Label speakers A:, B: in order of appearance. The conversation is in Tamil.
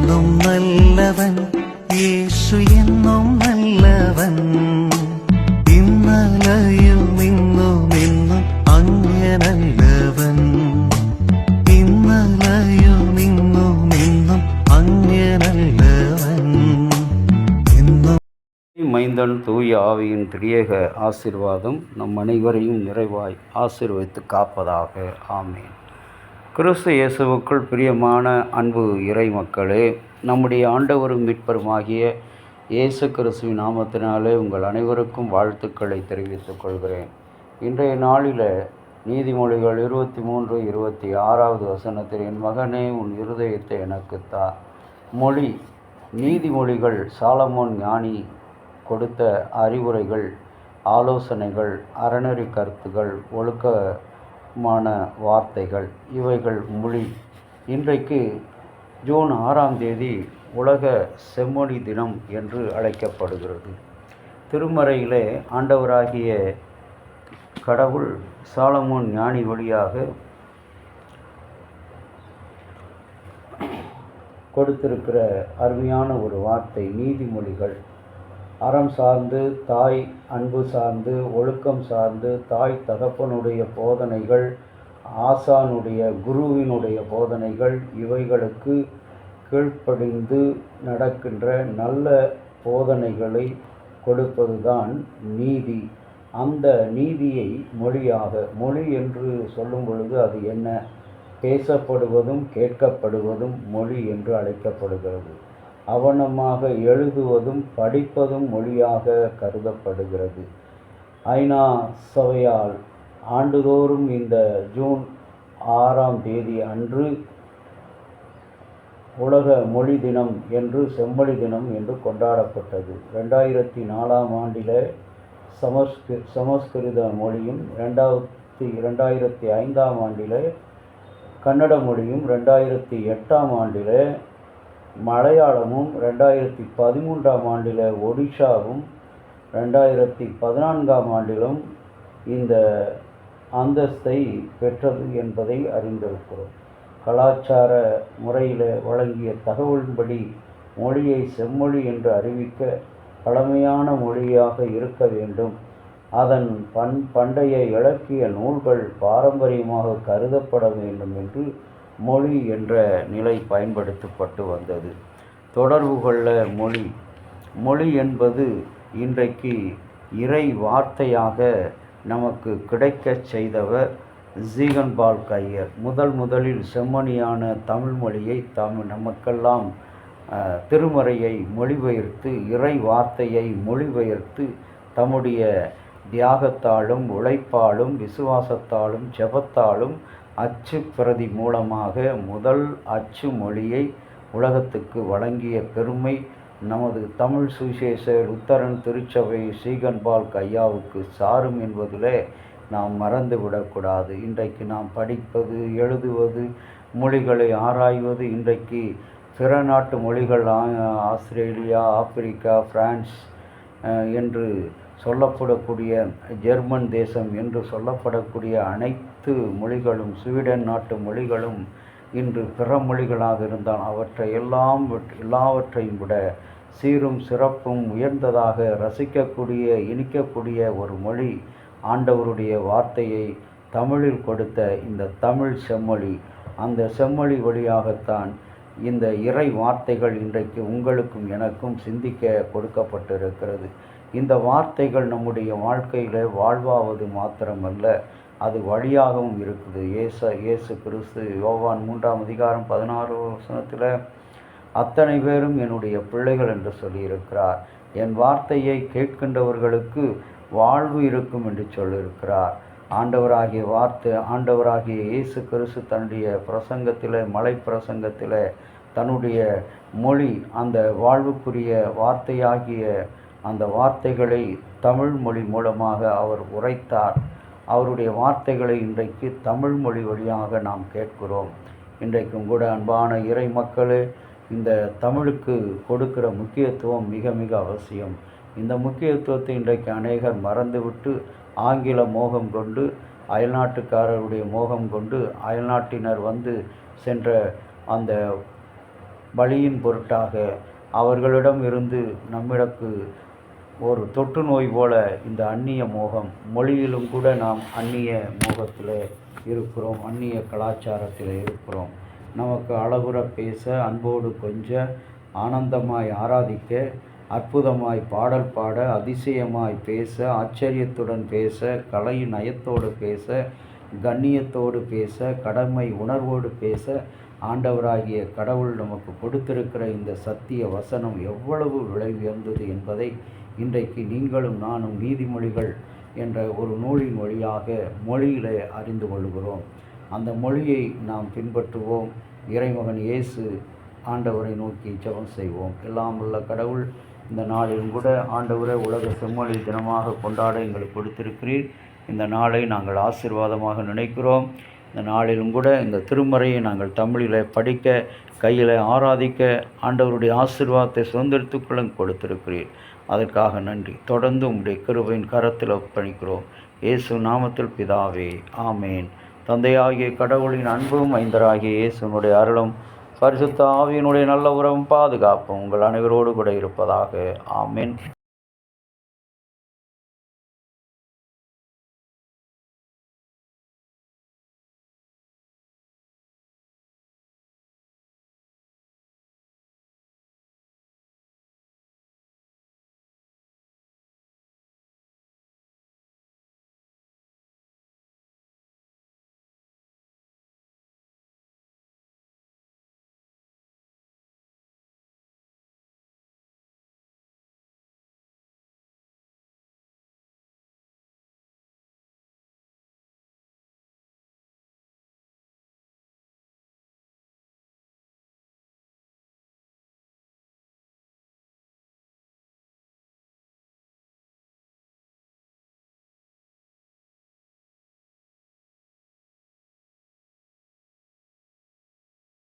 A: എന്നും നല്ലവൻ യേശു എന്നും നല്ലവൻ ഇന്നലെയും ഇന്നും എന്നും അങ്ങനല്ലവൻ ഇന്നലെയും ഇന്നും എന്നും അങ്ങനല്ലവൻ
B: மைந்தன் தூய ஆவியின் திரியேக ஆசீர்வாதம் நம் அனைவரையும் நிறைவாய் ஆசீர்வதித்து காப்பதாக. ஆமேன். கிறிஸ்து இயேசுவுக்குள் பிரியமான அன்பு இறை மக்களே, நம்முடைய ஆண்டவரும் மீட்பருமாகிய இயேசு கிறிஸ்துவின் நாமத்தினாலே உங்கள் அனைவருக்கும் வாழ்த்துக்களை தெரிவித்துக் கொள்கிறேன். இன்றைய நாளில் நீதிமொழிகள் 23:26 வசனத்தில், என் மகனே உன் இருதயத்தை எனக்குத்தா. மொழி நீதிமொழிகள் சாலமோன் ஞானி கொடுத்த அறிவுரைகள், ஆலோசனைகள், அறநெறி கருத்துகள், ஒழுக்கமான வார்த்தைகள், இவைகள் மொழி. இன்றைக்கு ஜூன் 6 உலக செம்மொழி தினம் என்று அழைக்கப்படுகிறது. திருமறையிலே ஆண்டவராகிய கடவுள் சாலமோன் ஞானி வழியாக கொடுத்திருக்கிற அருமையான ஒரு வார்த்தை நீதிமொழிகள். அறம் சார்ந்து, தாய் அன்பு சார்ந்து, ஒழுக்கம் சார்ந்து, தாய் தகப்பனுடைய போதனைகள், ஆசானுடைய குருவினுடைய போதனைகள், இவைகளுக்கு கீழ்ப்படிந்து நடக்கின்ற நல்ல போதனைகளை கொடுப்பதுதான் நீதி. அந்த நீதியை மொழியாக, மொழி என்று சொல்லும் பொழுது அது என்ன? பேசப்படுவதும் கேட்கப்படுவதும் மொழி என்று அழைக்கப்படுகிறது. அவனமாக எழுதுவதும் படிப்பதும் மொழியாக கருதப்படுகிறது. ஐநா சபையால் ஆண்டுதோறும் இந்த ஜூன் 6 அன்று உலக மொழி தினம் என்று, செம்மொழி தினம் என்று கொண்டாடப்பட்டது. 2004 சமஸ்கிருத மொழியும், 2005 கன்னட மொழியும், 2008 மலையாளமும், 2013 ஒடிஷாவும், 2014 இந்த அந்தஸ்தை பெற்றது என்பதை அறிந்திருக்கிறோம். கலாச்சார முறையில் வழங்கிய தகவலின்படி மொழியை செம்மொழி என்று அறிவிக்க பழமையான மொழியாக இருக்க வேண்டும். அதன் பண்டைய இலக்கிய நூல்கள் பாரம்பரியமாக கருதப்பட வேண்டும் என்று மொழி என்ற நிலை பயன்படுத்தப்பட்டு வந்தது. தொடர்புகளில் மொழி என்பது இன்றைக்கு இறை வார்த்தையாக நமக்கு கிடைக்கச் செய்தவர் ஜீகன்பால்க் ஐயர். முதலில் செம்மொழியான தமிழ் மொழியை நமக்கெல்லாம் திருமறையை மொழிபெயர்த்து, இறை வார்த்தையை மொழிபெயர்த்து, தம்முடைய தியாகத்தாலும் உழைப்பாலும் விசுவாசத்தாலும் ஜெபத்தாலும் அச்சு பிரதி மூலமாக முதல் அச்சு மொழியை உலகத்துக்கு வழங்கிய பெருமை நமது தமிழ் சுவிசேஷ லுத்தரன் திருச்சபை ஜீகன்பால்க் ஐயாவுக்கு சாரும் என்பதில் நாம் மறந்துவிடக்கூடாது. இன்றைக்கு நாம் படிப்பது, எழுதுவது, மொழிகளை ஆராய்வது, இன்றைக்கு பிற நாட்டு மொழிகள், ஆஸ்திரேலியா, ஆப்பிரிக்கா, பிரான்ஸ் என்று சொல்லப்படக்கூடிய, ஜெர்மன் தேசம் என்று சொல்லப்படக்கூடிய அனைத்து மொழிகளும், ஸ்வீடன் நாட்டு மொழிகளும் இன்று பிற மொழிகளாக இருந்தால் எல்லாவற்றையும் விட சீரும் சிறப்பும் உயர்ந்ததாக ரசிக்கக்கூடிய, இனிக்கக்கூடிய ஒரு மொழி ஆண்டவருடைய வார்த்தையை தமிழில் கொடுத்த இந்த தமிழ் செம்மொழி. அந்த செம்மொழி வழியாகத்தான் இந்த இறை வார்த்தைகள் இன்றைக்கு உங்களுக்கும் எனக்கும் சிந்திக்க கொடுக்கப்பட்டிருக்கிறது. இந்த வார்த்தைகள் நம்முடைய வாழ்க்கையில் வாழ்வாவது மாத்திரமல்ல, அது வழியாகவும் இருக்குது. இயேசு கிறிஸ்து யோவான் 3:16 அத்தனை பேரும் என்னுடைய பிள்ளைகள் என்று சொல்லியிருக்கிறார். என் வார்த்தையை கேட்கின்றவர்களுக்கு வாழ்வு இருக்கும் என்று சொல்லியிருக்கிறார். ஆண்டவராகிய இயேசு கிறிஸ்து தன்னுடைய பிரசங்கத்தில், மலை பிரசங்கத்தில் தன்னுடைய மொழி, அந்த வாழ்வுக்குரிய வார்த்தையாகிய அந்த வார்த்தைகளை தமிழ் மொழி மூலமாக அவர் உரைத்தார். அவருடைய வார்த்தைகளை இன்றைக்கு தமிழ் மொழி வழியாக நாம் கேட்கிறோம். இன்றைக்கும் கூட அன்பான இறை மக்களே, இந்த தமிழுக்கு கொடுக்கிற முக்கியத்துவம் மிக மிக அவசியம். இந்த முக்கியத்துவத்தை இன்றைக்கு அநேகர் மறந்துவிட்டு ஆங்கில மோகம் கொண்டு, அயல்நாட்டுக்காரருடைய மோகம் கொண்டு, அயல்நாட்டினர் சென்ற அந்த பலியின் பொருட்டாக அவர்களிடம் இருந்து நம்மிடக்கு ஒரு தொற்று நோய் போல இந்த அந்நிய மோகம், மொழியிலும் கூட நாம் அந்நிய மோகத்தில் இருக்கிறோம், அந்நிய கலாச்சாரத்தில் இருக்கிறோம். நமக்கு அழகுற பேச, அன்போடு கொஞ்ச, ஆனந்தமாய் ஆராதிக்க, அற்புதமாய் பாடல் பாட, அதிசயமாய் பேச, ஆச்சரியத்துடன் பேச, கலை நயத்தோடு பேச, கண்ணியத்தோடு பேச, கடமை உணர்வோடு பேச ஆண்டவராகிய கடவுள் நமக்கு கொடுத்திருக்கிற இந்த சத்திய வசனம் எவ்வளவு விலை உயர்ந்தது என்பதை இன்றைக்கு நீங்களும் நானும் நீதிமொழிகள் என்ற ஒரு நூலின் வழியாக மொழியிலே அறிந்து கொள்கிறோம். அந்த மொழியை நாம் பின்பற்றுவோம். இறைமகன் இயேசு ஆண்டவரை நோக்கி ஜெபம் செய்வோம். எல்லாம் உள்ள கடவுள், இந்த நாளிலும் கூட ஆண்டவரை உலக செம்மொழி தினமாக கொண்டாட எங்களுக்கு கொடுத்திருக்கிறீர். இந்த நாளை நாங்கள் ஆசீர்வாதமாக நினைக்கிறோம். இந்த நாளிலும் கூட இந்த திருமறையை நாங்கள் தமிழில் படிக்க, கையில் ஆராதிக்க ஆண்டவருடைய ஆசீர்வாதத்தை சுதந்திரத்துக்குள்ள கொடுத்திருக்கிறீர். அதற்காக நன்றி. தொடர்ந்து உம்முடைய கிருபையின் கரத்தில் ஒப்பணிக்கிறோம். இயேசு நாமத்தில் பிதாவே, ஆமேன். தந்தையாகிய கடவுளின் அன்பும் மைந்தராகிய இயேசுனுடைய அருளும் பரிசுத்த ஆவியினுடைய நல்ல உறவும் பாதுகாப்பும் உங்கள் அனைவரோடு கூட இருப்பதாக. ஆமேன்.